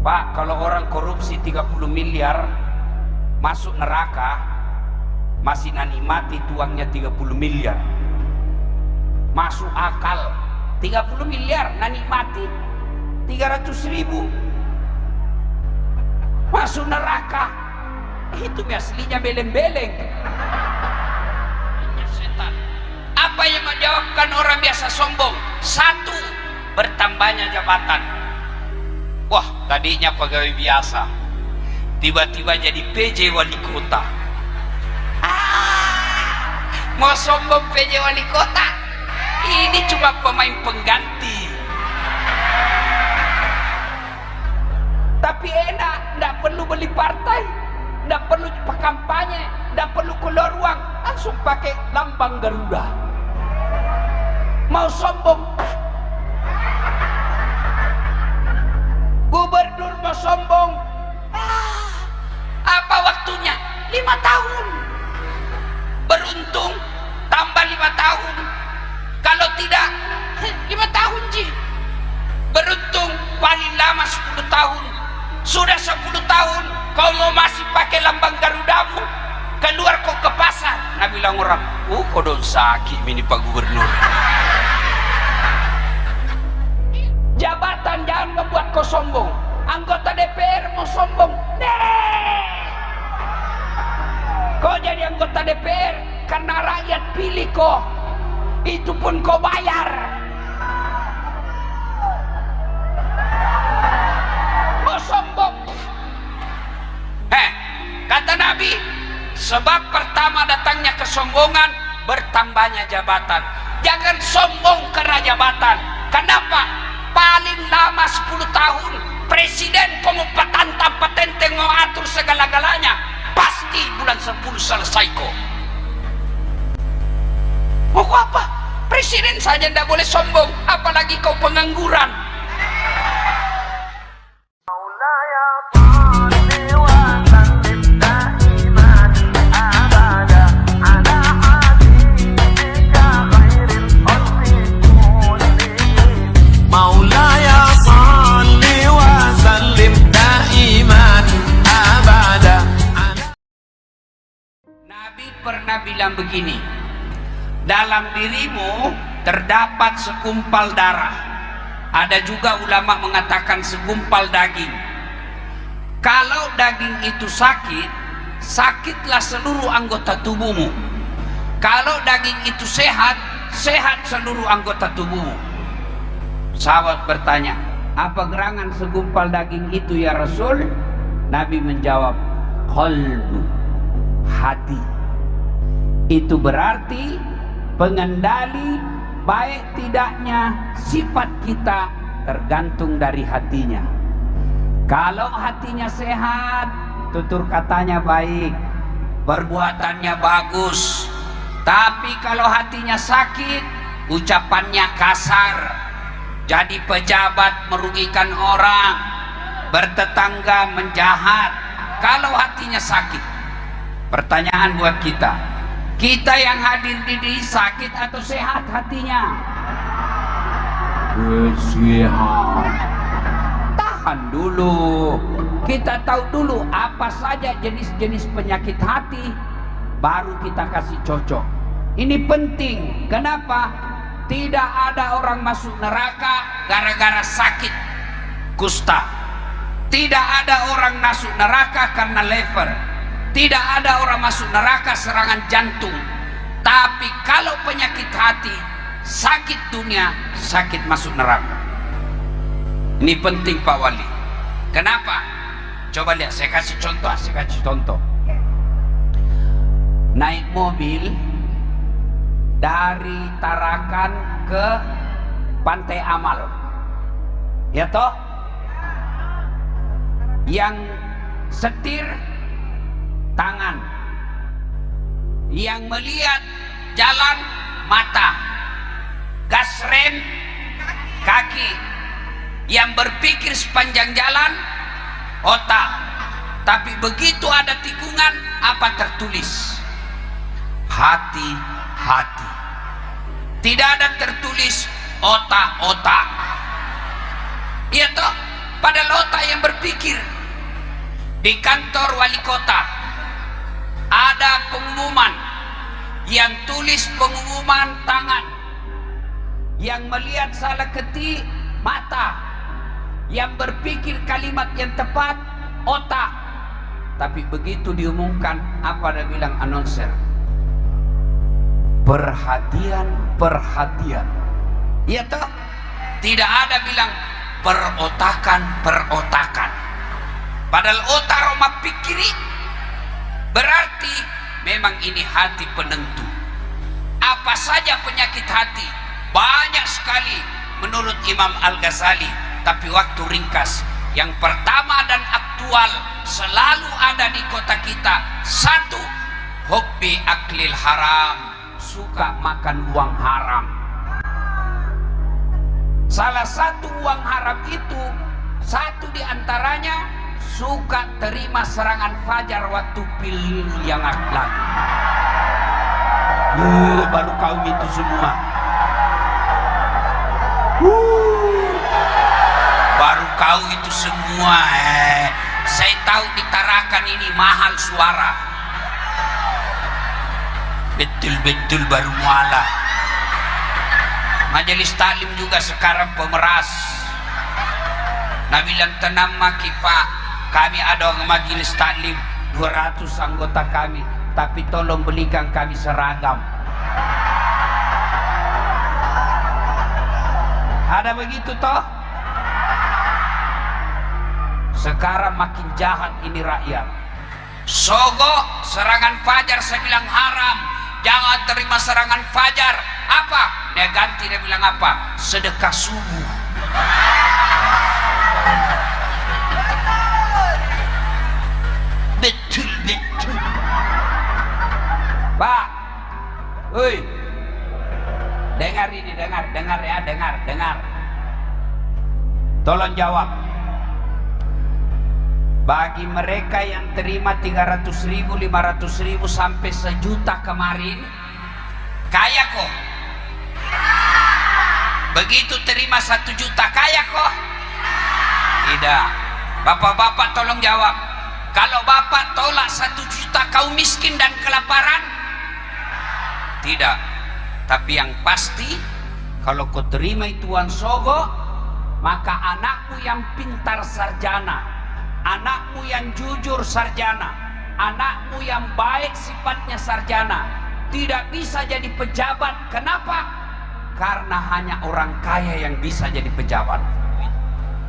Pak, kalau orang korupsi 30 miliar masuk neraka, masih nanikmati tuangnya 30 miliar. Masuk akal. 30 miliar nanikmati 300.000. Masuk neraka. Itu aslinya beleng-beleng. Setan. Apa yang menjawabkan orang biasa sombong? Satu, bertambahnya jabatan. Wah, tadinya pegawai biasa, tiba-tiba jadi PJ wali kota. Mau sombong PJ wali kota? Ini cuma pemain pengganti. Tapi enak, tidak perlu beli partai, tidak perlu kampanye, tidak perlu keluar uang, langsung pakai lambang Garuda. Mau sombong? Gubernur mau sombong, apa waktunya? 5 tahun. Beruntung tambah 5 tahun. Kalau tidak 5 tahun Ji. Beruntung paling lama 10 tahun. Sudah 10 tahun kau mau masih pakai lambang Garudamu, keluar kau ke pasar. Nah bilang orang, kau don sakit ini Pak Gubernur. Jabatan jangan membuat kau sombong. Anggota DPR mau sombong, kau jadi anggota DPR karena rakyat pilih kau, itu pun kau bayar. Mau sombong. Kata Nabi, sebab pertama datangnya kesombongan, bertambahnya jabatan. Jangan sombong karena jabatan. Kenapa? Paling lama 10 tahun presiden pengupatan tanpa tenteng mau atur segala-galanya, pasti bulan 10 selesai kok. Mau apa? Presiden saja tidak boleh sombong, apalagi kau pengangguran. Pernah bilang begini, dalam dirimu terdapat segumpal darah. Ada juga ulama mengatakan segumpal daging. Kalau daging itu sakit, sakitlah seluruh anggota tubuhmu. Kalau daging itu sehat, sehat seluruh anggota tubuhmu. Sahabat bertanya, apa gerangan segumpal daging itu ya Rasul? Nabi menjawab, qalbu, hati. Itu berarti pengendali baik tidaknya sifat kita tergantung dari hatinya. Kalau hatinya sehat, tutur katanya baik, perbuatannya bagus. Tapi kalau hatinya sakit, ucapannya kasar, jadi pejabat merugikan orang, bertetangga menjahat. Kalau hatinya sakit, pertanyaan buat kita, kita yang hadir di sini sakit atau sehat hatinya? Sehat. Tahan dulu. Kita tahu dulu apa saja jenis-jenis penyakit hati, baru kita kasih cocok. Ini penting. Kenapa? Tidak ada orang masuk neraka gara-gara sakit kusta. Tidak ada orang masuk neraka karena lever. Tidak ada orang masuk neraka serangan jantung. Tapi kalau penyakit hati, sakit dunia, sakit masuk neraka. Ini penting Pak Wali. Kenapa? Coba lihat, saya kasih contoh. Naik mobil dari Tarakan ke Pantai Amal, ya toh? Yang setir tangan, yang melihat jalan mata, gas rem kaki, yang berpikir sepanjang jalan otak. Tapi begitu ada tikungan, apa tertulis? Hati-hati. Tidak ada tertulis otak-otak. Iya toh? Padahal otak yang berpikir. Di kantor wali kota ada pengumuman yang tulis pengumuman tangan, yang melihat salah ketik mata, yang berpikir kalimat yang tepat otak. Tapi begitu diumumkan, apa dia bilang announcer? Perhatian, perhatian. Iya toh? Tidak ada bilang perotakan, perotakan. Padahal otak Roma pikiri, berarti memang ini hati penentu. Apa saja penyakit hati? Banyak sekali menurut Imam Al-Ghazali. Tapi waktu ringkas. Yang pertama dan aktual selalu ada di kota kita. Satu, hobbi aklil haram, suka makan uang haram. Salah satu uang haram itu, satu diantaranya suka terima serangan fajar waktu pil yang lalu. Baru kaum itu semua. Baru kau itu semua. Saya tahu di Tarakan ini mahal suara. Betul-betul baru mualah. Majelis taklim juga sekarang pemeras. Nah bilang tenang maki pak, kami ada majelis taklim 200 anggota kami, tapi tolong belikan kami seragam. Ada begitu toh? Sekarang makin jahat ini rakyat. Sogok serangan fajar saya bilang haram. Jangan terima serangan fajar. Apa? Dia ganti, dia bilang apa? Sedekah subuh. Betul-betul. Pak, woi, dengar ini, dengar ya, dengar. Tolong jawab. Bagi mereka yang terima 300.000, 500.000 sampai 1 juta kemarin, kaya kok. Begitu terima 1 juta, kaya kok? Tidak. Bapak-bapak tolong jawab. Kalau bapak tolak 1 juta, kau miskin dan kelaparan? Tidak. Tapi yang pasti, kalau kau terima itu uang sogo, maka anakmu yang pintar sarjana, anakmu yang jujur sarjana, anakmu yang baik sifatnya sarjana, tidak bisa jadi pejabat. Kenapa? Karena hanya orang kaya yang bisa jadi pejabat.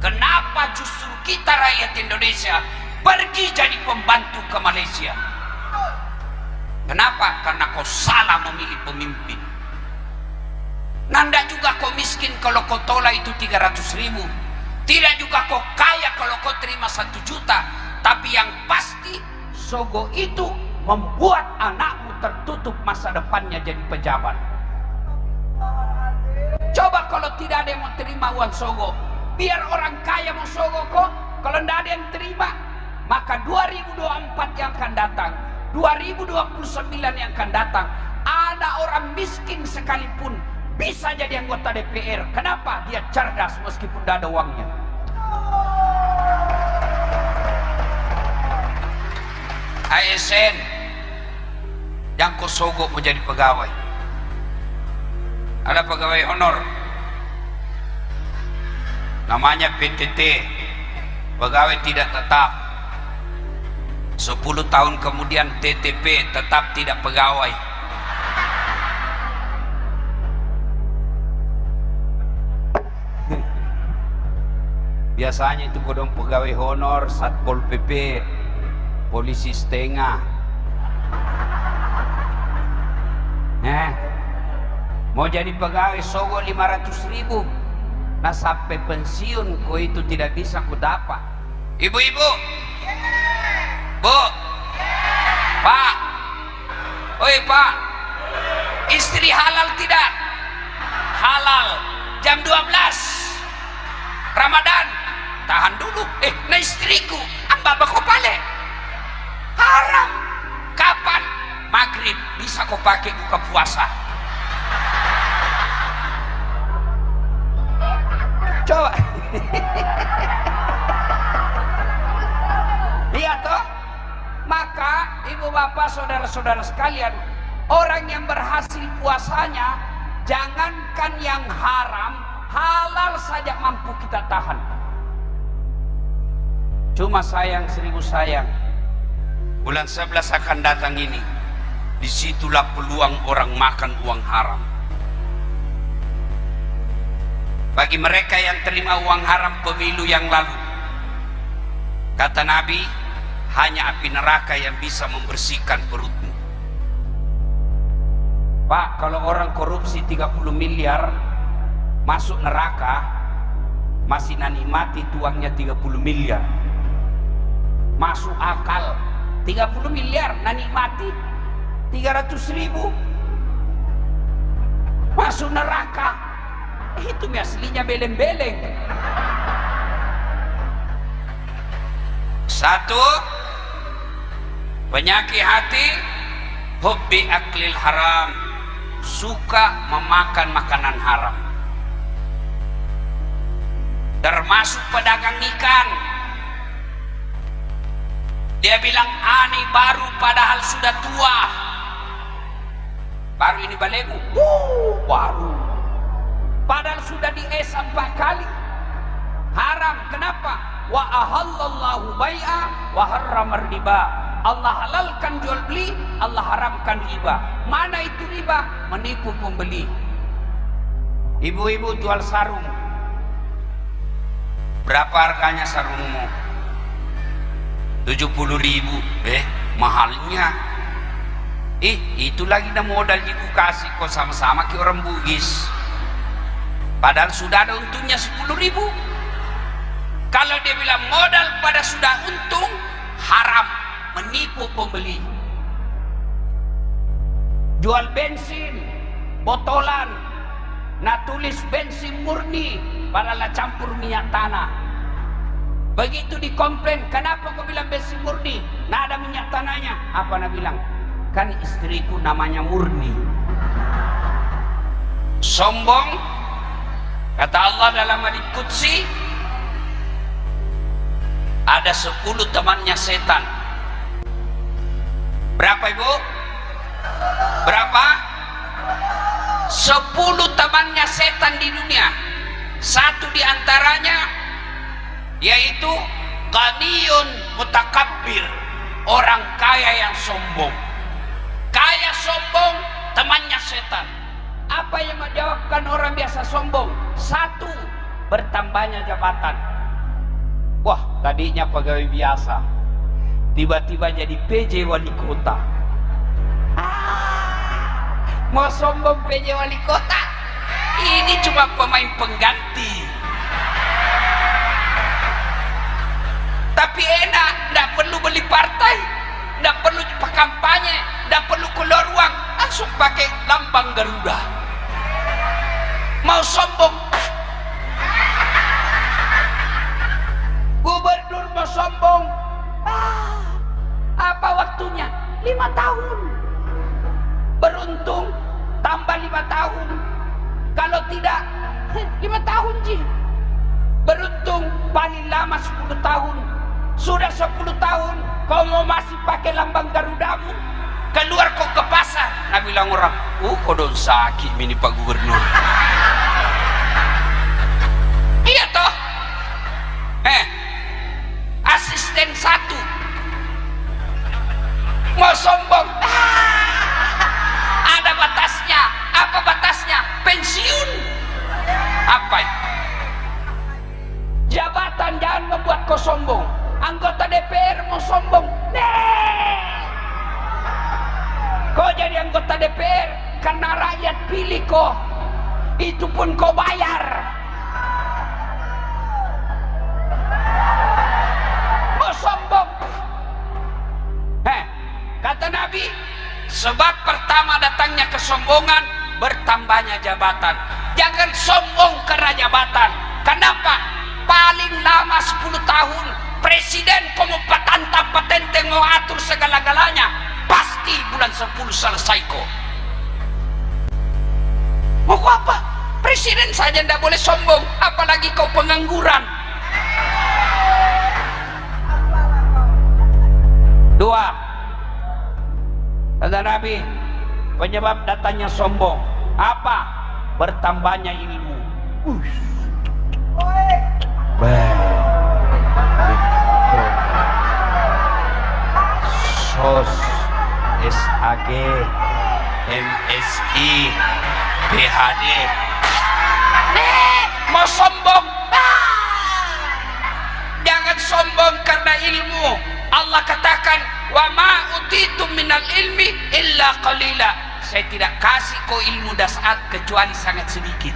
Kenapa justru kita rakyat Indonesia pergi jadi pembantu ke Malaysia? Kenapa? Karena kau salah memilih pemimpin. Nanda juga kau miskin kalau kau tolak itu 300.000. Tidak juga kau kaya kalau kau terima 1 juta. Tapi yang pasti sogo itu membuat anakmu tertutup masa depannya jadi pejabat. Coba kalau tidak ada yang mau terima uang sogo, biar orang kaya mau sogo kok. Kalau tidak ada yang terima, maka 2024 yang akan datang, 2029 yang akan datang, ada orang miskin sekalipun bisa jadi anggota DPR. Kenapa? Dia cerdas meskipun tidak ada uangnya. ASN yang kau sogok mau jadi pegawai. Ada pegawai honor namanya PTT, pegawai tidak tetap. 10 tahun kemudian TTP, tetap tidak pegawai. Biasanya itu kodong pegawai honor, Satpol PP, polisi setengah. Mau jadi pegawai sogo 500.000. Nah sampai pensiun kau itu tidak bisa ku dapat. Ibu-ibu, Bu, Pak, oi Pak, istri halal tidak? Halal. Jam 12 Ramadan, tahan dulu. Nah istriku, amba bako pale. Haram. Kapan? Maghrib bisa kau pakai buka puasa. Coba. bapak-bapak, saudara-saudara sekalian, orang yang berhasil puasanya, jangankan yang haram, halal saja mampu kita tahan. Cuma sayang, seribu sayang, bulan 11 akan datang ini, disitulah peluang orang makan uang haram. Bagi mereka yang terima uang haram pemilu yang lalu, kata Nabi, hanya api neraka yang bisa membersihkan perutmu. Pak, kalau orang korupsi 30 miliar masuk neraka, masih nanikmati tuangnya 30 miliar. Masuk akal. 30 miliar nanikmati 300.000 masuk neraka. Itu aslinya beleng-beleng. Satu, penyakit hati, hobi aklil haram, suka memakan makanan haram. Termasuk pedagang ikan. Dia bilang, ani baru padahal sudah tua. Baru ini balegu, baru. Padahal sudah dies 4 kali. Haram, kenapa? Wa ahallallahu bai'a wa harramar riba. Allah halalkan jual beli, Allah haramkan riba. Mana itu riba? Menipu pembeli. Ibu-ibu jual sarung. Berapa harganya sarungmu? 70.000. Mahalnya. Itu lagi dah modal ibu kasih kok, sama-sama ke orang Bugis. Padahal sudah ada untungnya 10.000. Kalau dia bilang modal pada sudah untung, haram, menipu pembeli. Jual bensin botolan, nah tulis bensin murni, padahal campur minyak tanah. Begitu dikomplain, kenapa kau bilang bensin murni? Nah ada minyak tanahnya. Apa nak bilang? Kan istriku namanya Murni. Sombong. Kata Allah dalam hadits qudsi, ada 10 temannya setan. Berapa ibu? Berapa? 10 temannya setan di dunia. Satu diantaranya yaitu ghaniyun mutakabbir, orang kaya yang sombong. Kaya sombong, temannya setan. Apa yang menjawabkan orang biasa sombong? Satu, bertambahnya jabatan. Wah, tadinya pegawai biasa, tiba-tiba jadi PJ wali kota. Mau sombong PJ wali kota? Ini cuma pemain pengganti. Tapi enak, tidak perlu beli partai, tidak perlu kampanye, tidak perlu keluar uang, langsung pakai lambang Garuda. Mau sombong, gubernur mau sombong, apa waktunya? 5 tahun. Beruntung tambah 5 tahun. Kalau tidak 5 tahun ji. Beruntung paling lama 10 tahun. Sudah 10 tahun kau mau masih pakai lambang Garudamu, keluar kau ke pasar, nah bilang orang, kau don sakit mini Pak Gubernur. Iya toh. Asisten 1 mau sombong, ada batasnya. Apa batasnya? Pensiun. Apa itu? Jabatan jangan membuat kau sombong. Anggota DPR mau sombong, kau jadi anggota DPR karena rakyat pilih kau, itu pun kau bayar. Mau sombong. Kata Nabi, sebab pertama datangnya kesombongan, bertambahnya jabatan. Jangan sombong karena jabatan. Kenapa? Paling lama 10 tahun presiden kamu patantang patente mau atur segala-galanya, pasti bulan 10 selesai kok. Mau apa? Presiden saja tidak boleh sombong, apalagi kau pengangguran. 2, Nabi, penyebab datangnya sombong apa? Bertambahnya ilmu. SOS, SAG, MSI, PhD. Mau sombong? Jangan sombong karena ilmu. Allah katakan, wa ma utitum minal ilmi illa qalila. Saya tidak kasih kau ilmu dasar kecuali sangat sedikit.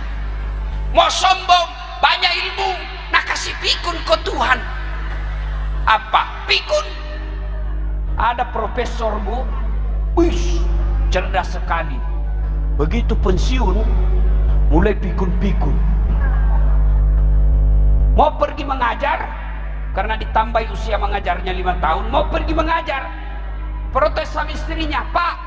Mau sombong, banyak ilmu, nak kasih pikun kau Tuhan. Apa? Pikun. Ada profesor bu, wih, cerdas sekali. Begitu pensiun, mulai pikun-pikun. Mau pergi mengajar, karena ditambahi usia mengajarnya 5 tahun, mau pergi mengajar. Protes sama istrinya, Pak,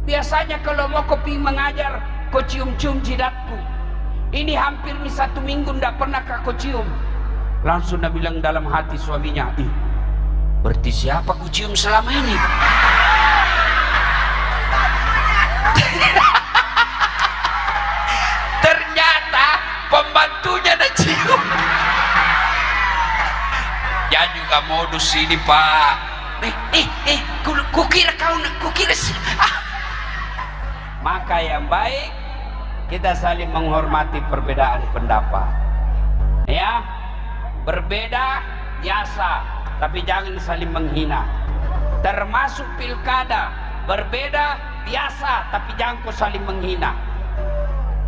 biasanya kalau mau kopi mengajar, kau cium-cium jidatku. Ini hampir 1 minggu ndak pernah kau cium. Langsung dia bilang dalam hati suaminya, ih, berarti siapa ku cium selama ini? Ternyata pembantunya ada cium. Ya juga modus ini Pak. Kukira sih. Maka yang baik kita saling menghormati perbedaan pendapat. Ya, berbeda biasa, tapi jangan saling menghina. Termasuk pilkada, berbeda biasa, tapi jangan kau saling menghina.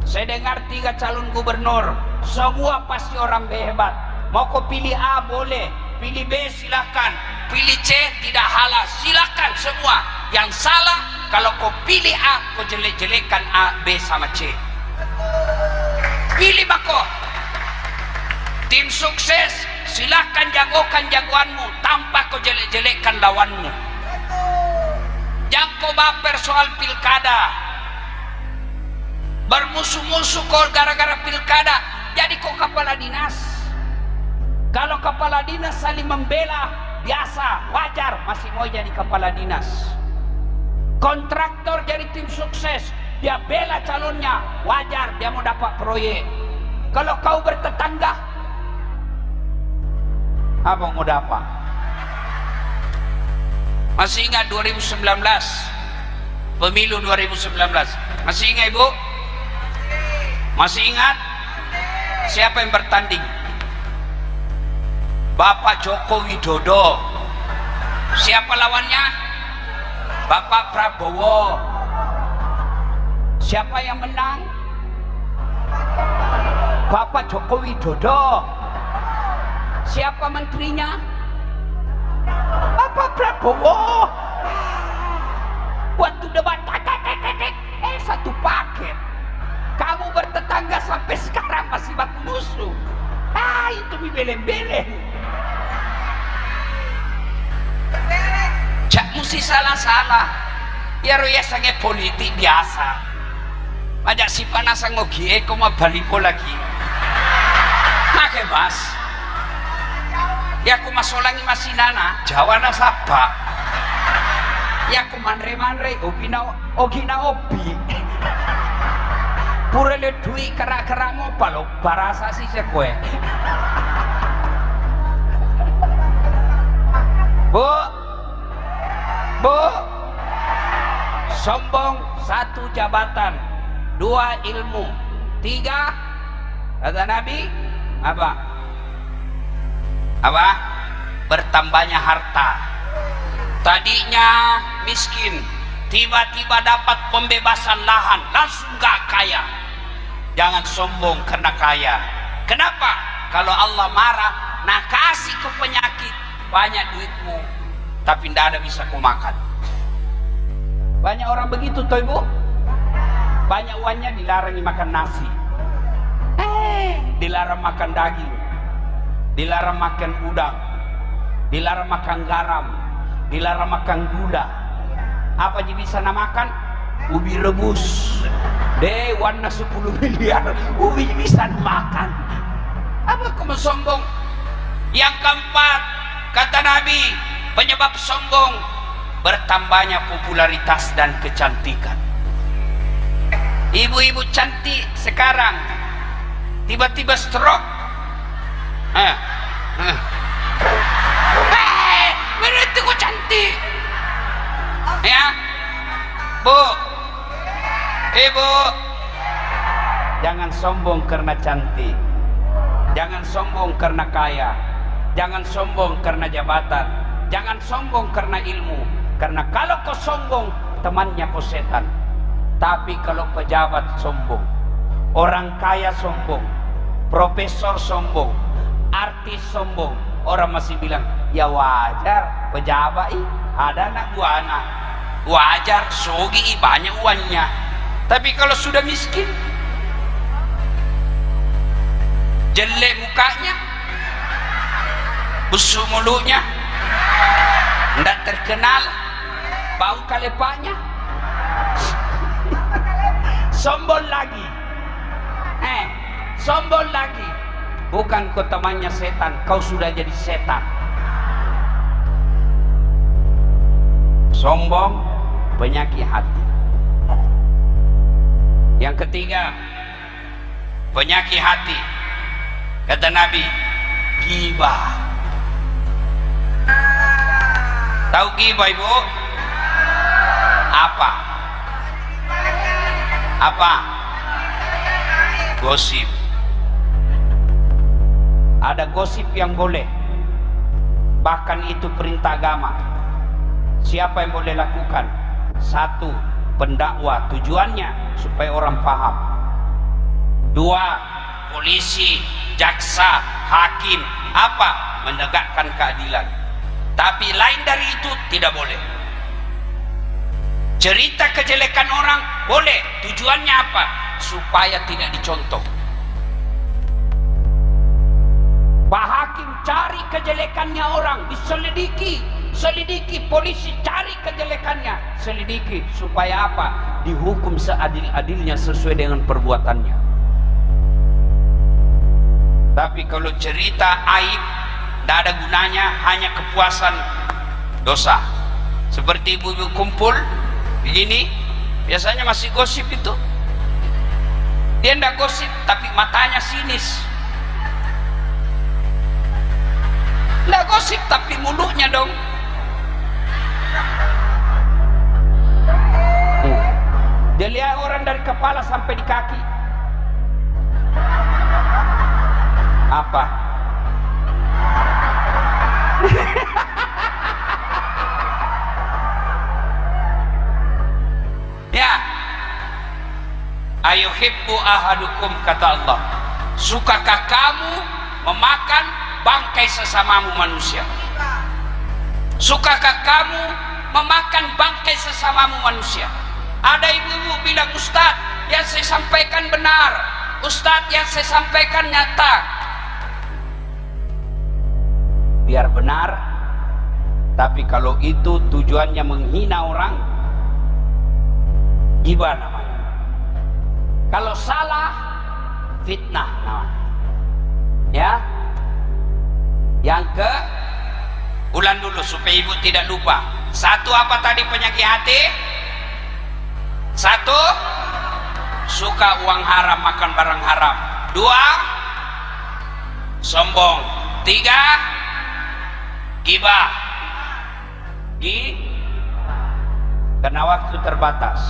Saya dengar 3 calon gubernur, semua pasti orang hebat. Mau kau pilih A boleh, pilih B silakan, pilih C tidak halal, silakan semua. Yang salah kalau kau pilih A, kau jelek-jelekan A, B sama C. Pilih bako. Tim sukses, silakan jagokan jagoanmu tanpa kau jelek-jelekkan lawanmu. Jangan kau baper soal pilkada. Bermusuh-musuh kau gara-gara pilkada, jadi kau kepala dinas. Kalau kepala dinas saling membela, biasa, wajar, masih mau jadi kepala dinas. Kontraktor jadi tim sukses, dia bela calonnya, wajar, dia mau dapat proyek. Kalau kau bertetangga, apa mau dapat? Masih ingat 2019? Pemilu 2019. Masih ingat Ibu? Masih ingat? Siapa yang bertanding? Bapak Joko Widodo. Siapa lawannya? Bapak Prabowo. Siapa yang menang? Bapak Joko Widodo. Siapa menterinya? Bapak Prabowo. Waktu debat satu paket. Kamu bertetangga sampai sekarang masih baku musuh. Itu beleng-beleng. Cak mesti salah-salah. Ya roya sange politik biasa. Ajak si panas ngogie kau mau balik lagi. Make mas. Ya aku masolangi masih nana. Jawa na sapa. Ya aku manre-manre. Ogina obi. Pura le dui kera-kera mo palo. Barasa si sekue. Bu, sombong 1 jabatan, 2 ilmu, 3 kata Nabi apa? Bertambahnya harta. Tadinya miskin, tiba-tiba dapat pembebasan lahan, langsung gak kaya. Jangan sombong karena kaya. Kenapa? Kalau Allah marah, nah kasih ke penyakit, banyak duitmu, tapi tidak ada bisa kau makan. Banyak orang begitu toh Ibu. Banyak uangnya dilarang makan nasi, dilarang makan daging, dilarang makan udang, dilarang makan garam, dilarang makan gula. Apa aja bisa makan? Ubi rebus. Warna 10 miliar ubi bisa makan. Apa kamu sombong? Yang keempat, kata Nabi, penyebab sombong bertambahnya popularitas dan kecantikan. Ibu-ibu cantik sekarang tiba-tiba stroke. Berarti kok cantik ya Bu, ibu, jangan sombong karena cantik, jangan sombong karena kaya, jangan sombong karena jabatan, jangan sombong karena ilmu. Karena kalau kau sombong, temannya kau setan. Tapi kalau pejabat sombong, orang kaya sombong, profesor sombong, artis sombong, orang masih bilang ya wajar, pejabat ada anak buana, wajar, sogi banyak uangnya. Tapi kalau sudah miskin, jelek mukanya, busuk mulutnya, tidak terkenal, bau kalepanya, sombong lagi, sombong lagi. Bukan kau temannya setan, kau sudah jadi setan. Sombong penyakit hati. Yang ketiga, penyakit hati, kata Nabi, ghibah. Tahu ghibah, Ibu? Apa? Apa? Gosip. Ada gosip yang boleh, bahkan itu perintah agama. Siapa yang boleh lakukan? Satu, pendakwa, tujuannya supaya orang paham. Dua, polisi, jaksa, hakim, apa? Menegakkan keadilan. Tapi lain dari itu tidak boleh. Cerita kejelekan orang boleh, tujuannya apa? Supaya tidak dicontoh. Pak Hakim cari kejelekannya orang, diselidiki, selidiki, polisi cari kejelekannya, selidiki, supaya apa? Dihukum seadil-adilnya sesuai dengan perbuatannya. Tapi kalau cerita aib, tidak ada gunanya, hanya kepuasan dosa. Seperti ibu-ibu kumpul begini, biasanya masih gosip itu. Dia tidak gosip, tapi matanya sinis. Tidak gosip, tapi mulutnya dong. Dia lihat orang dari kepala sampai di kaki. Apa? Ya, ayuhibbu ahadukum, kata Allah, sukakah kamu memakan bangkai sesamamu manusia? Sukakah kamu memakan bangkai sesamamu manusia? Ada ibu-ibu bilang, Ustaz, yang saya sampaikan benar, Ustaz, yang saya sampaikan nyata. Biar benar, tapi kalau itu tujuannya menghina orang, ghibah namanya. Kalau salah, fitnah namanya. Ya. Yang ke, ulang dulu supaya ibu tidak lupa. Satu, apa tadi penyakit hati? Satu, suka uang haram, makan barang haram. Dua, sombong. Tiga, ghibah. Karena waktu terbatas.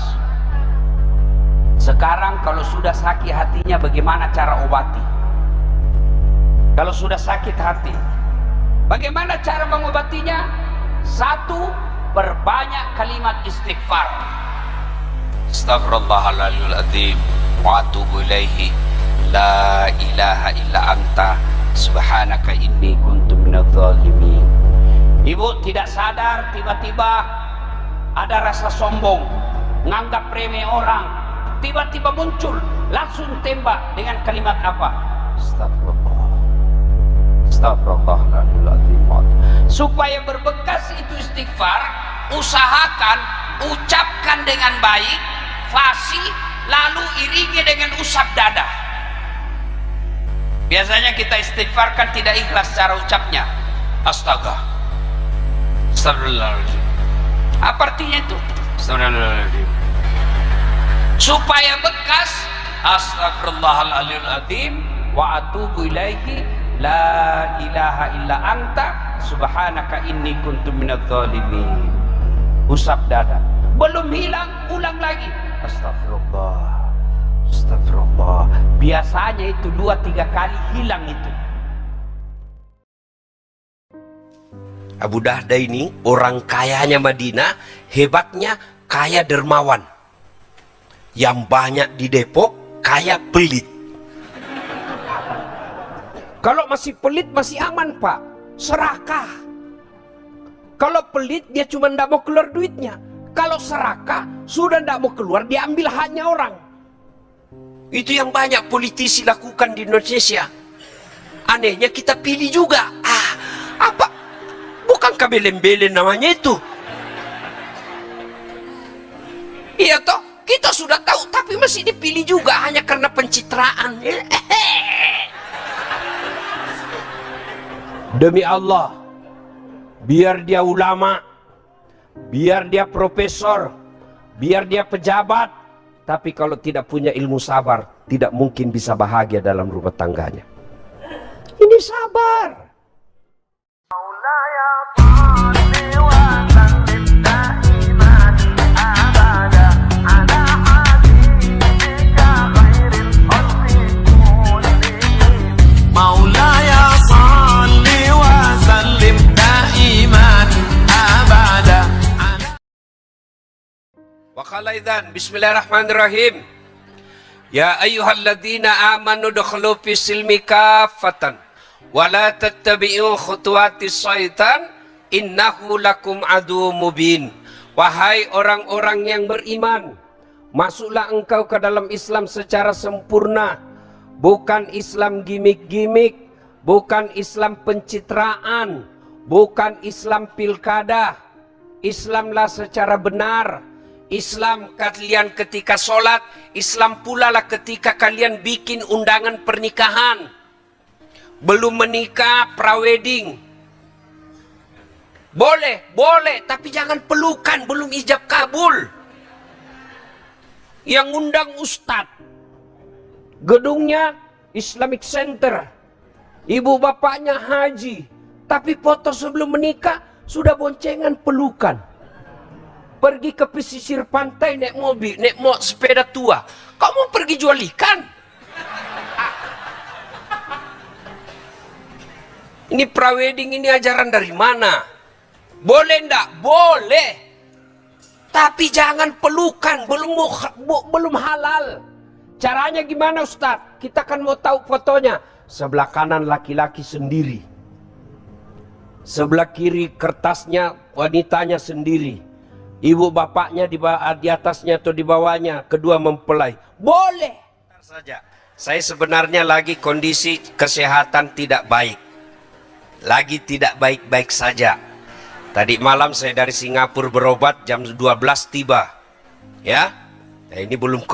Sekarang kalau sudah sakit hatinya, bagaimana cara obati? Kalau sudah sakit hati, bagaimana cara mengobatinya? Satu, perbanyak kalimat istighfar. Astaghfirullahaladzim wa atubu ilaihi, la ilaha illa anta subhanaka inni kuntu minadz zalimin. Ibu tidak sadar, tiba-tiba ada rasa sombong, nganggap remeh orang, tiba-tiba muncul, langsung tembak dengan kalimat apa? Astagfirullahaladzim. Supaya berbekas itu istighfar, usahakan ucapkan dengan baik, fasih, lalu iringi dengan usap dada. Biasanya kita istighfar kan tidak ikhlas cara ucapnya. Astagfirullahaladzim, Apa artinya itu? Astagfirullahaladzim. Supaya bekas, astagfirullahaladzim wa atubu ilaihi la ilaha illa anta subhanaka inni kuntu minadz zalimin. Usap dada, belum hilang, ulang lagi. Astagfirullah, astagfirullah. Biasanya itu 2-3 kali hilang itu. Abu Dahda ini orang kayanya Madinah, hebatnya kaya dermawan. Yang banyak di Depok kaya pelit. Kalau masih pelit masih aman Pak, serakah. Kalau pelit dia cuma ndak mau keluar duitnya. Kalau serakah sudah ndak mau keluar, diambil haknya orang. Itu yang banyak politisi lakukan di Indonesia. Anehnya kita pilih juga. Apa? Bukankah belen-belen namanya itu? Iya toh, kita sudah tahu tapi masih dipilih juga hanya karena pencitraan. Demi Allah, biar dia ulama, biar dia profesor, biar dia pejabat, tapi kalau tidak punya ilmu sabar, tidak mungkin bisa bahagia dalam rumah tangganya. Ini sabar. Wakalaidhan, bismillahirrahmanirrahim. Ya ayyuhalladzina amanu dukhulu fi silmi kaffatan wa la tattabi'u khutuwatis syaitan innahu lakum adu mubin. Wahai orang-orang yang beriman, masuklah engkau ke dalam Islam secara sempurna. Bukan Islam gimik-gimik, bukan Islam pencitraan, bukan Islam pilkada. Islamlah secara benar. Islam kalian ketika sholat, Islam pula lah ketika kalian bikin undangan pernikahan. Belum menikah, prawedding. Boleh, tapi jangan pelukan, belum ijab kabul. Yang undang ustadz, gedungnya Islamic Center, ibu bapaknya haji, tapi foto sebelum menikah sudah boncengan pelukan. Pergi ke pesisir pantai naik mobil, sepeda tua. Kamu pergi jual ikan? Ini prawedding, ini ajaran dari mana? Boleh ndak? Boleh. Tapi jangan pelukan, belum halal. Caranya gimana Ustaz? Kita kan mau tahu fotonya. Sebelah kanan laki-laki sendiri. Sebelah kiri kertasnya wanitanya sendiri. Ibu bapaknya di atasnya atau di bawahnya, kedua mempelai. Boleh. Saja. Saya sebenarnya lagi kondisi kesehatan tidak baik. Lagi tidak baik-baik saja. Tadi malam saya dari Singapura berobat, jam 12 tiba. Ya. Nah, ini belum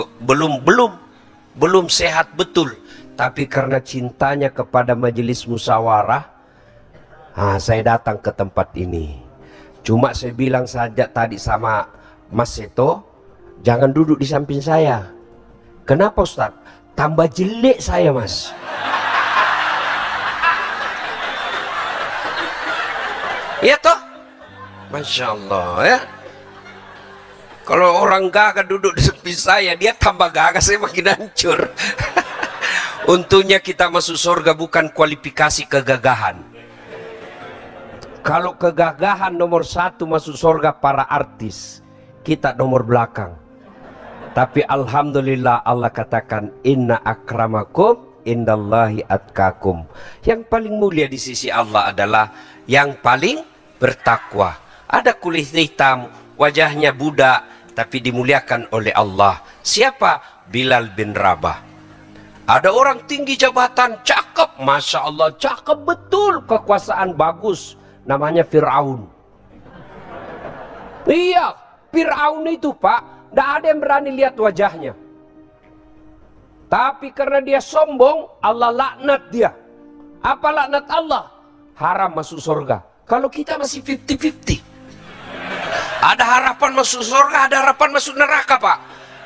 sehat betul. Tapi karena cintanya kepada majelis musyawarah, saya datang ke tempat ini. Cuma saya bilang saja tadi sama Mas Seto, jangan duduk di samping saya. Kenapa Ustaz? Tambah jelek saya Mas. Iya toh? Masya Allah ya. Kalau orang gagah duduk di samping saya, dia tambah gagah, saya makin hancur. Untungnya kita masuk surga bukan kualifikasi kegagahan. Kalau kegagahan nomor 1 masuk surga para artis, kita nomor belakang. Tapi alhamdulillah Allah katakan inna akramakum indallahi atqakum. Yang paling mulia di sisi Allah adalah yang paling bertakwa. Ada kulit hitam, wajahnya budak, tapi dimuliakan oleh Allah. Siapa? Bilal bin Rabah. Ada orang tinggi jabatan, cakep, Masya Allah, cakep betul, kekuasaan bagus. Namanya Fir'aun. Iya, Fir'aun itu Pak, tidak ada yang berani lihat wajahnya. Tapi karena dia sombong, Allah laknat dia. Apa laknat Allah? Haram masuk surga. Kalau kita masih 50-50. Ada harapan masuk surga, ada harapan masuk neraka, Pak.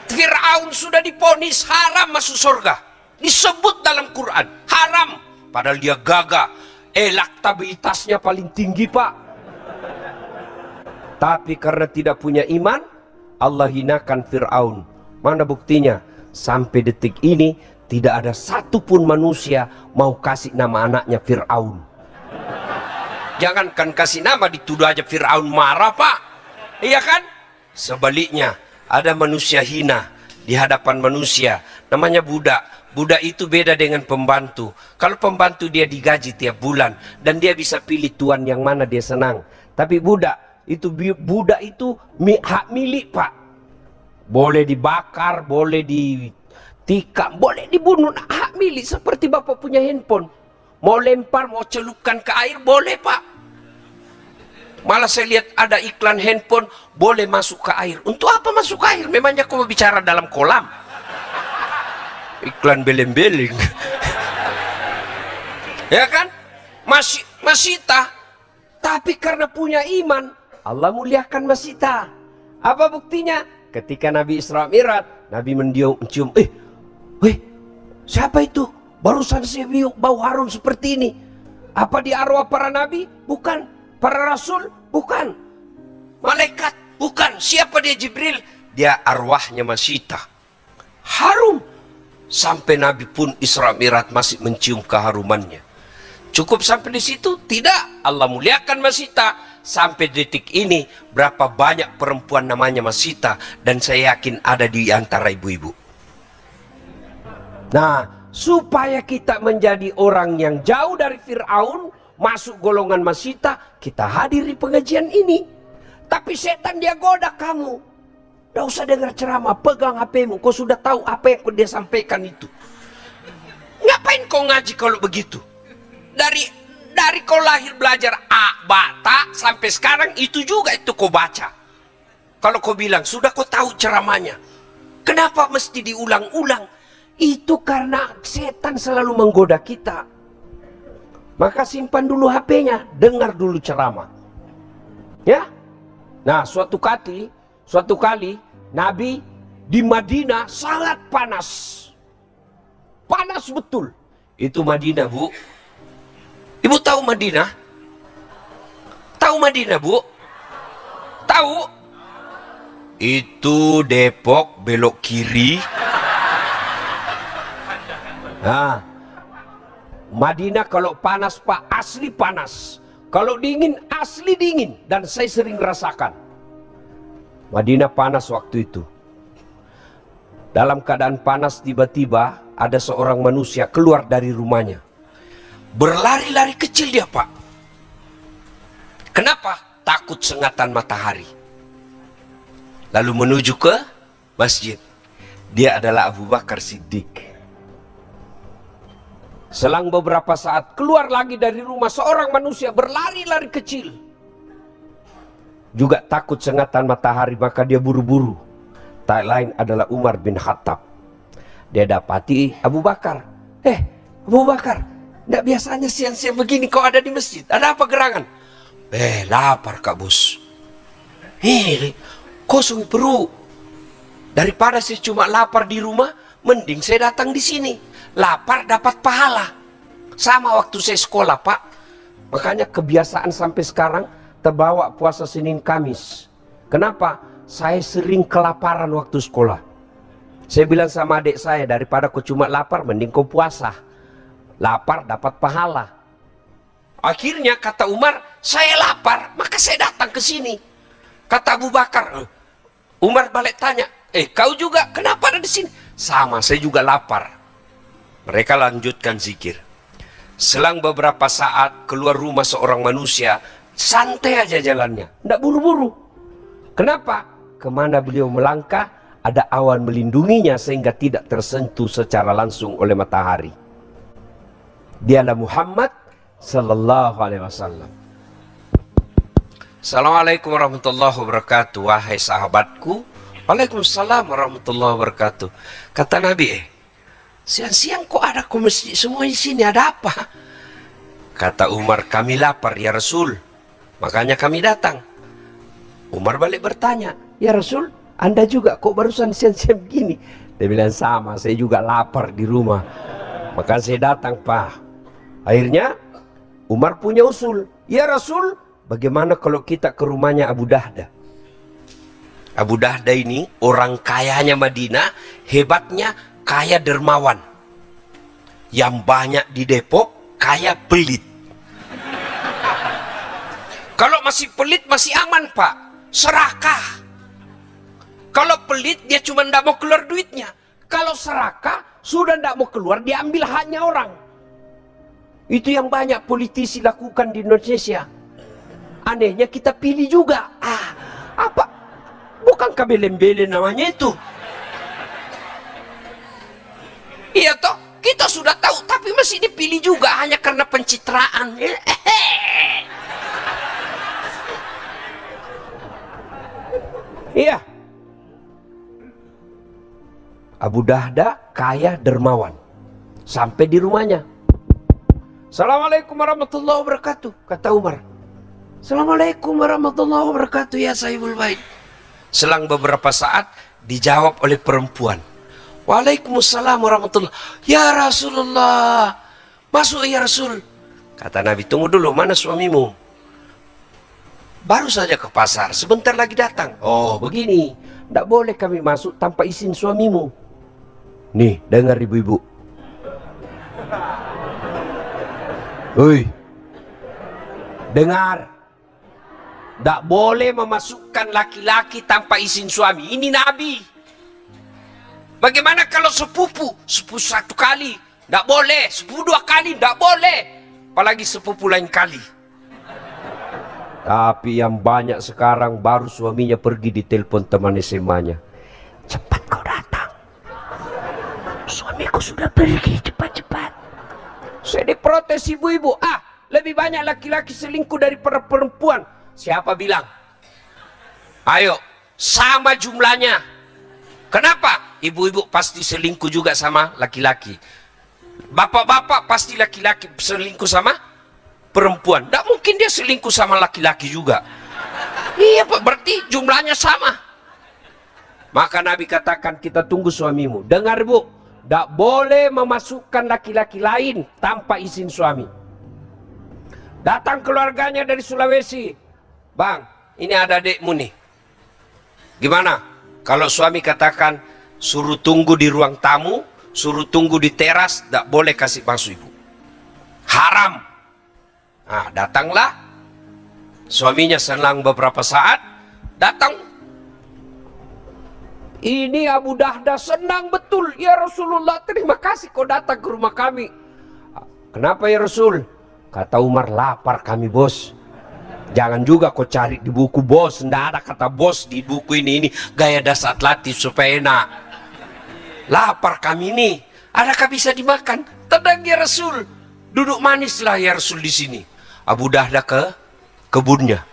Fir'aun sudah diponis haram masuk surga. Disebut dalam Quran, haram. Padahal dia gagah. Elektabilitasnya paling tinggi, Pak. Tapi karena tidak punya iman, Allah hinakan Fir'aun. Mana buktinya? Sampai detik ini tidak ada satupun manusia mau kasih nama anaknya Fir'aun. Jangankan kasih nama, dituduh aja Fir'aun marah, Pak. Iya kan? Sebaliknya, ada manusia hina di hadapan manusia. Namanya budak. Budak itu beda dengan pembantu. Kalau pembantu dia digaji tiap bulan dan dia bisa pilih tuan yang mana dia senang. Tapi budak itu hak milik, Pak. Boleh dibakar, boleh ditikam, boleh dibunuh. Hak milik seperti Bapak punya handphone. Mau lempar, mau celupkan ke air, boleh, Pak. Malah saya lihat ada iklan handphone boleh masuk ke air. Untuk apa masuk ke air? Memangnya kau bicara dalam kolam? Iklan beleng-beleng. Ya kan? Masita. Tapi karena punya iman, Allah muliakan Masita. Apa buktinya? Ketika Nabi Isra Mi'raj, Nabi mencium, siapa itu? Barusan saya bau harum seperti ini. Apa di arwah para nabi? Bukan. Para rasul? Bukan. Malaikat? Bukan. Siapa dia? Jibril? Dia arwahnya Masita. Harum. Sampai Nabi pun Isra Mi'raj masih mencium keharumannya. Cukup sampai di situ? Tidak. Allah muliakan Masita. Sampai detik ini berapa banyak perempuan namanya Masita, dan saya yakin ada di antara ibu-ibu. Nah, supaya kita menjadi orang yang jauh dari Fir'aun, masuk golongan Masita, kita hadiri pengajian ini. Tapi setan dia goda kamu. Tidak usah dengar ceramah, pegang HP-mu. Kau sudah tahu apa yang dia sampaikan itu. Ngapain kau ngaji kalau begitu? Dari kau lahir belajar A, Ba, Ta, sampai sekarang itu juga itu kau baca. Kalau kau bilang, sudah kau tahu ceramahnya, kenapa mesti diulang-ulang? Itu karena setan selalu menggoda kita. Maka simpan dulu HP-nya, dengar dulu ceramah. Ya. Nah, suatu kali Nabi di Madinah sangat panas. Panas betul. Itu Madinah, Bu. Ibu tahu Madinah? Tahu Madinah, Bu? Tahu? Itu Depok belok kiri. Nah, Madinah kalau panas, Pak, asli panas. Kalau dingin, asli dingin. Dan saya sering rasakan. Madinah panas waktu itu. Dalam keadaan panas, tiba-tiba ada seorang manusia keluar dari rumahnya. Berlari-lari kecil dia, Pak. Kenapa? Takut sengatan matahari. Lalu menuju ke masjid. Dia adalah Abu Bakar Siddiq. Selang beberapa saat keluar lagi dari rumah seorang manusia berlari-lari kecil. Juga takut sengatan matahari, maka dia buru-buru. Tak lain adalah Umar bin Khattab. Dia dapati Abu Bakar. Abu Bakar, tidak biasanya siang-siang begini kau ada di masjid. Ada apa gerangan? Lapar, Kak Bos. Kosong perut. Daripada saya cuma lapar di rumah, mending saya datang di sini. Lapar dapat pahala. Sama waktu saya sekolah, Pak. Makanya kebiasaan sampai sekarang terbawa puasa Senin Kamis. Kenapa? Saya sering kelaparan waktu sekolah. Saya bilang sama adik saya, daripada kau cuma lapar, mending kau puasa. Lapar dapat pahala. Akhirnya kata Umar, saya lapar, maka saya datang ke sini. Kata Abu Bakar, Umar balik tanya, kau juga kenapa ada di sini? Sama, saya juga lapar. Mereka lanjutkan zikir. Selang beberapa saat keluar rumah seorang manusia, santai aja jalannya, tidak buru-buru. Kenapa? Kemana beliau melangkah, ada awan melindunginya sehingga tidak tersentuh secara langsung oleh matahari. Dialah Muhammad sallallahu alaihi wasallam. Assalamualaikum warahmatullahi wabarakatuh. Wahai sahabatku. Waalaikumsalam warahmatullahi wabarakatuh. Kata Nabi, siang-siang kok ada ke masjid semua di sini, ada apa? Kata Umar, kami lapar ya Rasul, makanya kami datang. Umar balik bertanya, Ya Rasul, Anda juga kok barusan siang-siang begini? Dia bilang, sama, saya juga lapar di rumah. Maka saya datang, Pak. Akhirnya Umar punya usul. Ya Rasul, bagaimana kalau kita ke rumahnya Abu Dahda? Abu Dahda ini orang kayanya Madinah, hebatnya kaya dermawan. Yang banyak di Depok, kaya pelit. Kalau masih pelit masih aman, Pak. Serakah. Kalau pelit dia cuma tidak mau keluar duitnya. Kalau serakah, sudah tidak mau keluar, diambil haknya orang. Itu yang banyak politisi lakukan di Indonesia. Anehnya kita pilih juga. Apa? Bukankah belen-belen namanya itu? Iya toh, kita sudah tahu tapi masih dipilih juga hanya karena pencitraan. Iya. Abu Dahda kaya dermawan. Sampai di rumahnya. Assalamualaikum warahmatullahi wabarakatuh, kata Umar. Assalamualaikum warahmatullahi wabarakatuh ya sahibul bait. Selang beberapa saat dijawab oleh perempuan. Waalaikumsalam warahmatullahi. Ya Rasulullah, masuk ya Rasul. Kata Nabi, tunggu dulu, mana suamimu? Baru saja ke pasar, sebentar lagi datang. Oh begini, tidak boleh kami masuk tanpa izin suamimu. Nih, dengar ibu-ibu. Hei, dengar. Tidak boleh memasukkan laki-laki tanpa izin suami. Ini Nabi. Bagaimana kalau sepupu? Sepupu satu kali, tidak boleh. Sepupu dua kali, tidak boleh. Apalagi sepupu lain kali. Tapi yang banyak sekarang baru suaminya pergi ditelepon teman SMA-nya. Cepat kau datang. Suamiku sudah pergi, cepat-cepat. Saya diprotes ibu-ibu. Lebih banyak laki-laki selingkuh daripada perempuan. Siapa bilang? Ayo, sama jumlahnya. Kenapa? Ibu-ibu pasti selingkuh juga sama laki-laki. Bapak-bapak pasti laki-laki selingkuh sama perempuan. Tidak mungkin dia selingkuh sama laki-laki juga. Iya Pak, berarti jumlahnya sama. Maka Nabi katakan, kita tunggu suamimu. Dengar Bu, tidak boleh memasukkan laki-laki lain tanpa izin suami. Datang keluarganya dari Sulawesi. Bang, ini ada adekmu nih. Gimana? Kalau suami katakan suruh tunggu di ruang tamu, suruh tunggu di teras, tidak boleh kasih masuk ibu. Haram. Nah, datanglah. Suaminya senang beberapa saat, datang. Ini Abu Dahda senang betul. Ya Rasulullah, terima kasih kau datang ke rumah kami. Kenapa ya Rasul? Kata Umar, lapar kami bos. Jangan juga kau cari di buku bos. Tidak ada kata bos di buku ini. Gaya dasar latif supaya enak. Lapar kami ini. Adakah bisa dimakan? Tenang ya Rasul. Duduk manislah ya Rasul di sini. Abu Dahda ke kebunnya.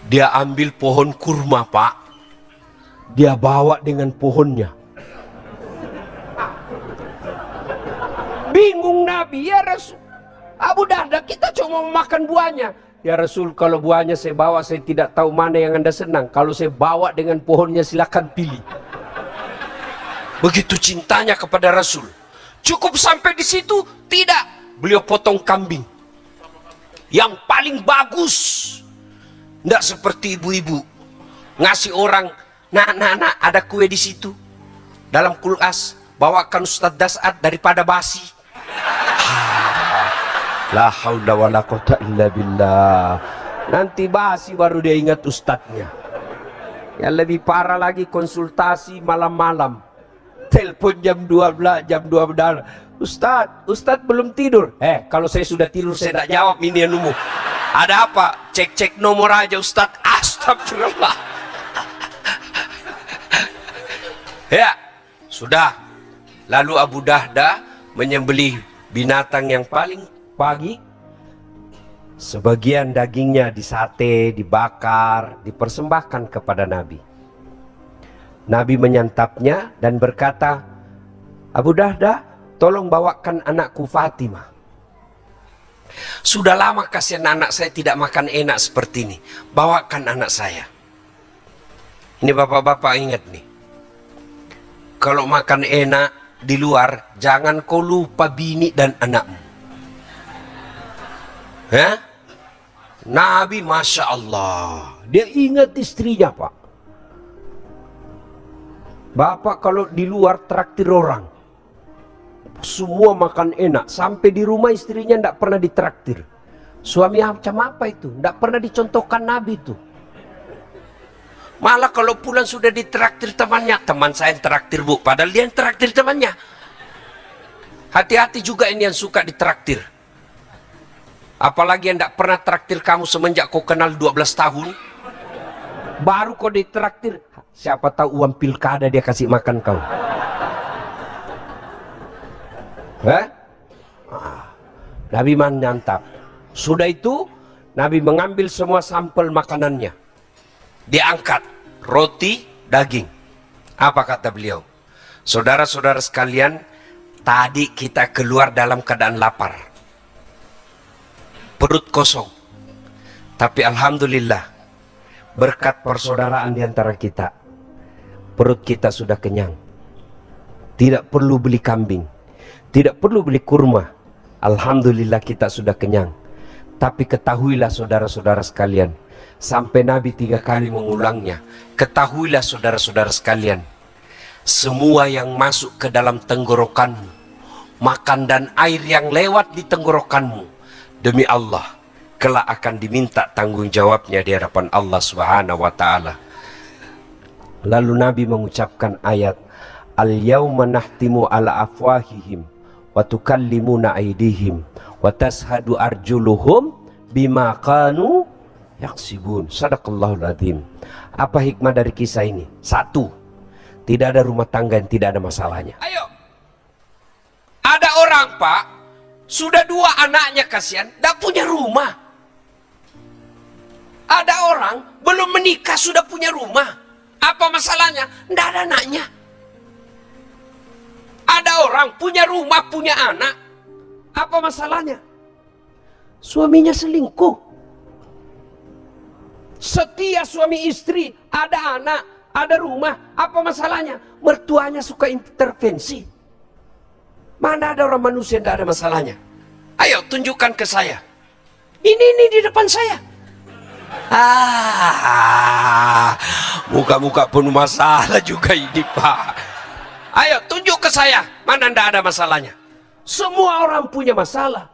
Dia ambil pohon kurma, Pak. Dia bawa dengan pohonnya. Bingung Nabi, ya Rasul. Abu Dahda, kita cuma makan buahnya. Ya Rasul, kalau buahnya saya bawa, saya tidak tahu mana yang Anda senang. Kalau saya bawa dengan pohonnya, silakan pilih. Begitu cintanya kepada Rasul. Cukup sampai di situ? Tidak. Beliau potong kambing. Yang paling bagus. Tidak seperti ibu-ibu. Ngasih orang, nak, ada kue di situ. Dalam kulkas, bawakan Ustadz Das'ad daripada basi. La haula wa la quwata illa billah. Nanti basi baru dia ingat ustadznya. Yang lebih parah lagi, konsultasi malam-malam. Telepon jam 12, jam 12. Ustadz belum tidur. Kalau saya sudah tidur saya tidak jawab ini anumu. Ada apa? Cek nomor aja Ustadz. Astagfirullah. Ya, sudah. Lalu Abu Dahda menyembelih binatang yang paling pagi. Sebagian dagingnya disate, dibakar, dipersembahkan kepada Nabi. Nabi menyantapnya dan berkata, Abu Dahda, tolong bawakan anakku Fatimah. Sudah lama kasihan anak saya tidak makan enak seperti ini. Bawakan anak saya. Ini bapak-bapak ingat nih. Kalau makan enak di luar, jangan kau lupa bini dan anakmu. Ya? Nabi Masya Allah. Dia ingat istrinya, Pak. Bapak kalau di luar traktir orang, semua makan enak, sampai di rumah istrinya tidak pernah ditraktir. Suami macam apa itu? Tidak pernah dicontohkan Nabi itu. Malah kalau pulang sudah ditraktir temannya. Teman saya yang traktir, Bu, padahal dia yang traktir temannya. Hati-hati juga ini yang suka ditraktir. Apalagi yang tidak pernah traktir kamu semenjak kau kenal 12 tahun. Baru kau ditraktir, siapa tahu uang pilkada dia kasih makan kau. Nabi mantap. Sudah itu Nabi mengambil semua sampel makanannya. Diangkat roti, daging. Apa kata beliau? Saudara-saudara sekalian, tadi kita keluar dalam keadaan lapar, perut kosong. Tapi alhamdulillah, berkat persaudaraan di antara kita, perut kita sudah kenyang. Tidak perlu beli kambing, tidak perlu beli kurma. Alhamdulillah kita sudah kenyang. Tapi ketahuilah saudara-saudara sekalian, sampai Nabi 3 kali mengulangnya. Ketahuilah saudara-saudara sekalian, semua yang masuk ke dalam tenggorokanmu, makan dan air yang lewat di tenggorokanmu, demi Allah, kelak akan diminta tanggung jawabnya di hadapan Allah Subhanahu wa ta'ala. Lalu Nabi mengucapkan ayat, Al-yawma nahtimu ala afwahihim wa tukallimuna aydihim wa tashhadu arjuluhum bima kanu yaksibun. Sadaqallahul adzim. Apa hikmah dari kisah ini? 1, tidak ada rumah tangga yang tidak ada masalahnya. Ayo, ada orang, Pak, sudah 2 anaknya kasihan, tidak punya rumah. Ada orang belum menikah sudah punya rumah. Apa masalahnya? Tidak ada anaknya. Ada orang punya rumah, punya anak. Apa masalahnya? Suaminya selingkuh. Setia suami istri, ada anak, ada rumah. Apa masalahnya? Mertuanya suka intervensi. Mana ada orang manusia yang tidak ada masalahnya? Ayo tunjukkan ke saya. Ini di depan saya. Muka-muka penuh masalah juga ini, Pak. Ayo tunjuk ke saya, mana tidak ada masalahnya. Semua orang punya masalah.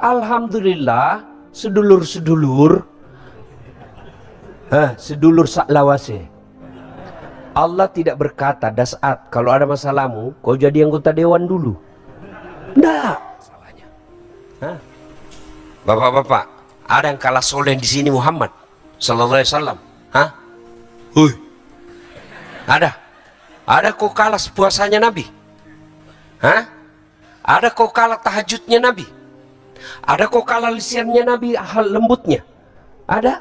Alhamdulillah, sedulur-sedulur, sedulur saklawase. Allah tidak berkata, Dasat, kalau ada masalahmu, kau jadi anggota dewan dulu. Tidak. Masalahnya. Bapak-bapak, ada yang kalah soleh di sini Muhammad Sallallahu Alaihi Wasallam? Ada? Ada kau kalah puasanya Nabi? Ada kau kalah tahajudnya Nabi? Ada kau kalah lisannya Nabi, hal lembutnya? Ada?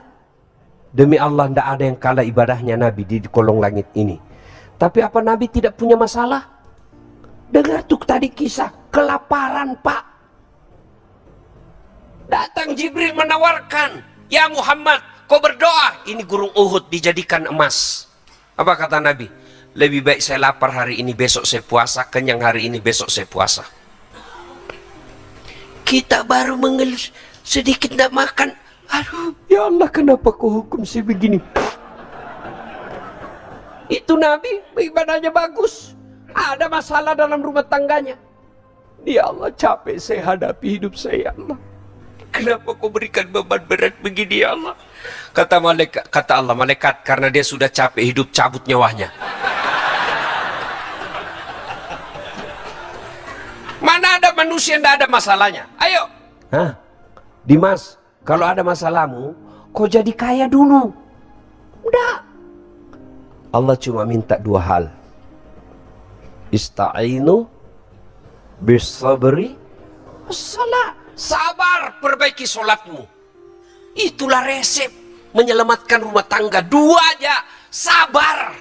Demi Allah, tidak ada yang kalah ibadahnya Nabi di kolong langit ini. Tapi apa Nabi tidak punya masalah? Dengar tuh tadi kisah kelaparan, Pak. Datang Jibril menawarkan, ya Muhammad, kau berdoa, ini gunung Uhud dijadikan emas. Apa kata Nabi? Lebih baik saya lapar hari ini, besok saya puasa. Kenyang hari ini, besok saya puasa. Kita baru mengeluh sedikit tidak makan. Aduh, ya Allah, kenapa kau hukum saya begini? Itu Nabi ibadahnya bagus, ada masalah dalam rumah tangganya. Ya Allah, capek saya hadapi hidup saya, ya Allah. Kenapa kau berikan beban berat begini, ya Allah? Kata Allah, malaikat, karena dia sudah capek hidup, cabut nyawanya. Mana ada manusia yang tidak ada masalahnya? Ayo. Dimas, kalau ada masalahmu, kau jadi kaya dulu. Udah. Allah cuma minta 2 hal. Ista'inu bisabri wassalah. Sabar, perbaiki solatmu. Itulah resep menyelamatkan rumah tangga. 2 aja, sabar.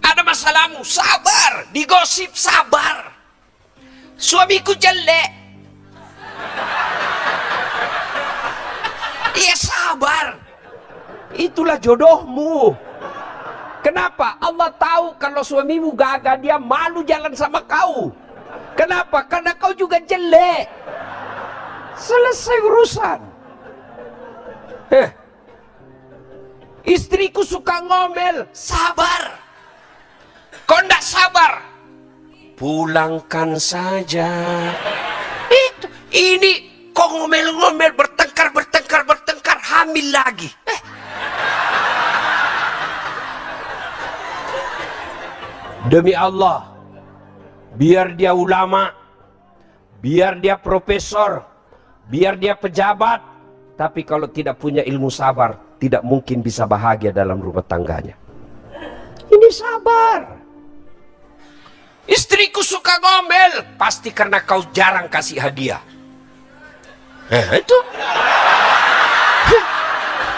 Ada masalahmu, sabar. Digosip, sabar. Suamiku jelek. Iya sabar. Itulah jodohmu. Kenapa? Allah tahu kalau suamimu gagal, dia malu jalan sama kau. Kenapa? Karena kau juga jelek. Selesai urusan. Istriku suka ngomel. Sabar. Kau ndak sabar? Pulangkan saja. Ini kau ngomel-ngomel, bertengkar, hamil lagi. Demi Allah, biar dia ulama, biar dia profesor, biar dia pejabat, tapi kalau tidak punya ilmu sabar, tidak mungkin bisa bahagia dalam rumah tangganya. Ini sabar. Istriku suka ngomel, pasti karena kau jarang kasih hadiah. Itu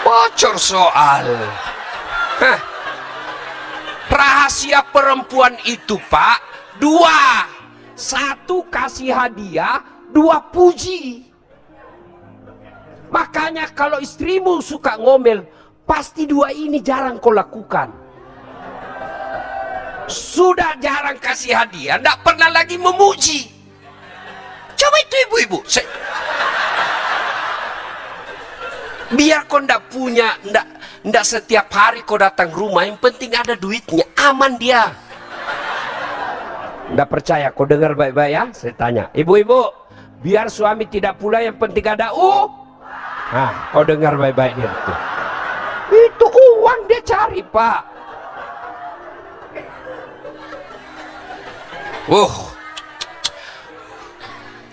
bocor soal. Rahasia perempuan itu, Pak, 2. 1 kasih hadiah, 2 puji. Makanya kalau istrimu suka ngomel, pasti 2 ini jarang kau lakukan. Sudah jarang kasih hadiah, ndak pernah lagi memuji. Coba itu ibu-ibu. Biar kau ndak punya, ndak setiap hari kau datang rumah, yang penting ada duitnya, aman dia. Nggak percaya, kau dengar baik-baik ya. Saya tanya, ibu-ibu, biar suami tidak pula, yang penting ada Nah, kau dengar baik-baik dia tuh. Itu uang dia cari, Pak.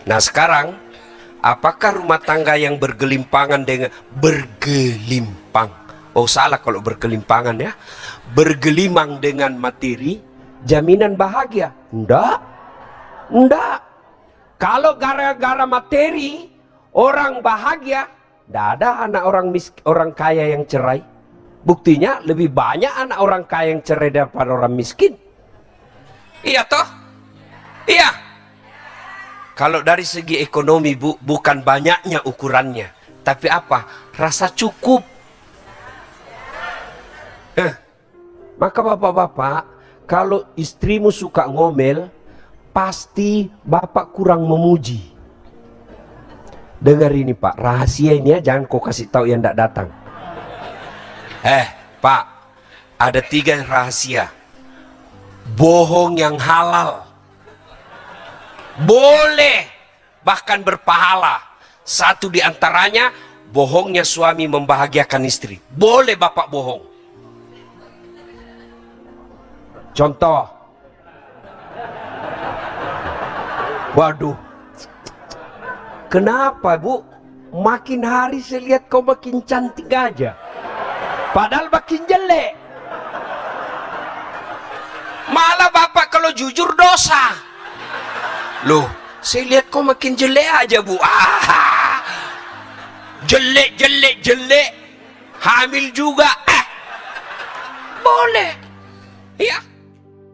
Nah sekarang, apakah rumah tangga yang bergelimpangan dengan salah kalau bergelimpangan ya, bergelimang dengan materi, Jaminan bahagia? Enggak. Kalau gara-gara materi orang bahagia, tidak ada anak orang kaya yang cerai. Buktinya lebih banyak anak orang kaya yang cerai daripada orang miskin. Iya toh? Iya. Kalau dari segi ekonomi, bukan banyaknya ukurannya, tapi apa? Rasa cukup. Maka bapak-bapak, kalau istrimu suka ngomel, pasti bapak kurang memuji. Dengar ini Pak, rahasia ini ya, jangan kau kasih tahu yang tidak datang. Pak, ada 3 rahasia. Bohong yang halal, boleh bahkan berpahala. 1 diantaranya, bohongnya suami membahagiakan istri. Boleh bapak bohong. Contoh. Waduh. Kenapa Bu? Makin hari saya lihat kau makin cantik aja. Padahal makin jelek. Malah bapak kalau jujur dosa. Loh, saya lihat kau makin jelek aja Bu. Jelek. Hamil juga. Boleh. Ya.